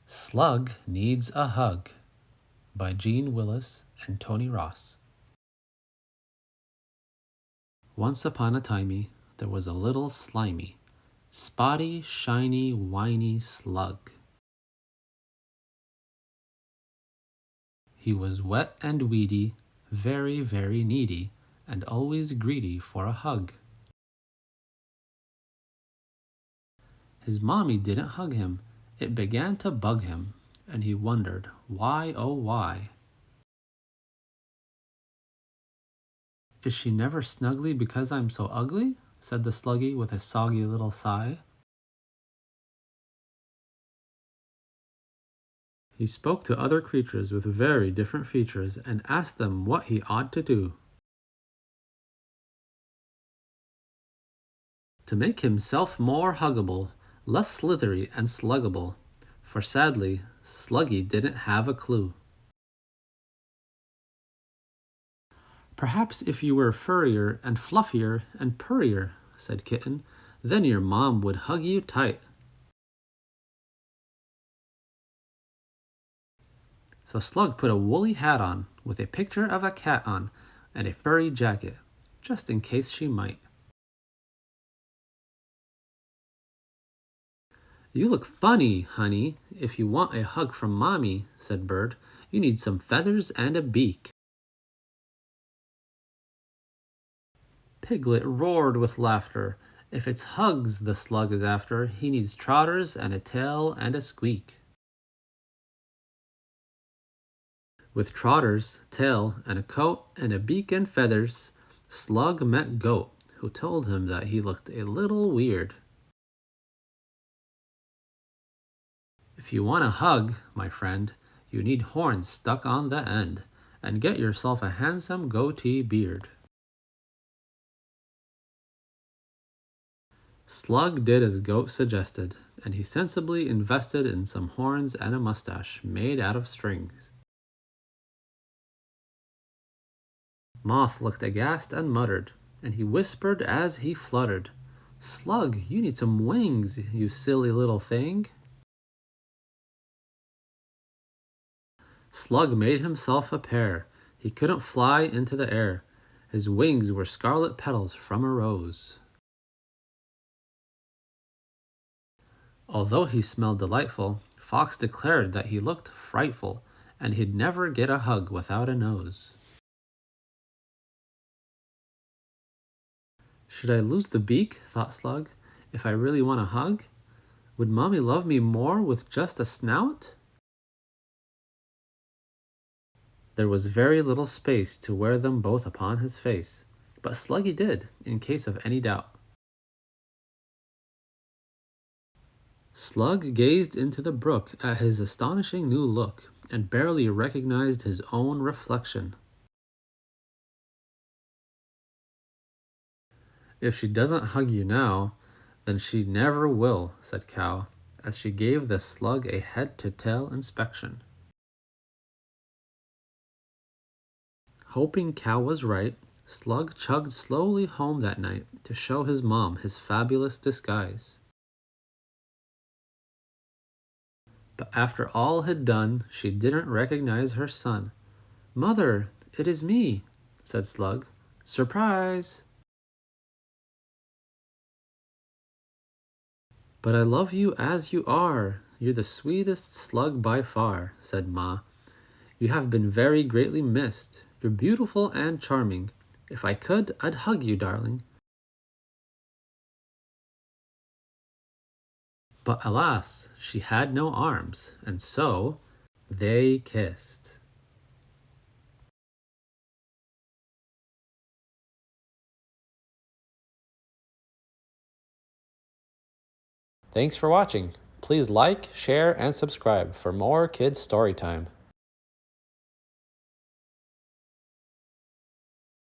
Slug Needs a Hug by Jeanne Willis and Tony Ross. Once upon a timey, there was a little slimy, spotty, shiny, whiny slug. He was wet and weedy, very, very needy, and always greedy for a hug. His mommy didn't hug him. It began to bug him, and he wondered why, oh why. Is she never snuggly because I'm so ugly? Said the sluggy with a soggy little sigh. He spoke to other creatures with very different features and asked them what he ought to do to make himself more huggable, less slithery and sluggable, for sadly, Sluggy didn't have a clue. Perhaps if you were furrier and fluffier and purrier, said Kitten, then your mom would hug you tight. So Slug put a woolly hat on with a picture of a cat on and a furry jacket, just in case she might. You look funny, honey. If you want a hug from Mommy, said Bird, you need some feathers and a beak. Piglet roared with laughter. If it's hugs the slug is after, he needs trotters and a tail and a squeak. With trotters, tail, and a coat, and a beak and feathers, Slug met Goat, who told him that he looked a little weird. If you want a hug, my friend, you need horns stuck on the end, and get yourself a handsome goatee beard. Slug did as Goat suggested, and he sensibly invested in some horns and a mustache made out of strings. Moth looked aghast and muttered, and he whispered as he fluttered, Slug, you need some wings, you silly little thing. Slug made himself a pair. He couldn't fly into the air. His wings were scarlet petals from a rose. Although he smelled delightful, Fox declared that he looked frightful, and he'd never get a hug without a nose. Should I lose the beak, thought Slug, if I really want a hug? Would Mommy love me more with just a snout? There was very little space to wear them both upon his face, but Sluggy did, in case of any doubt. Slug gazed into the brook at his astonishing new look, and barely recognized his own reflection. If she doesn't hug you now, then she never will, said Cow, as she gave the slug a head-to-tail inspection. Hoping Cow was right, Slug chugged slowly home that night to show his mom his fabulous disguise. But after all had done, she didn't recognize her son. Mother, it is me, said Slug. Surprise! But I love you as you are. You're the sweetest slug by far, said Ma. You have been very greatly missed. You're beautiful and charming. If I could, I'd hug you, darling. But alas, she had no arms, and so they kissed. Thanks for watching. Please like, share, and subscribe for more kids' story time.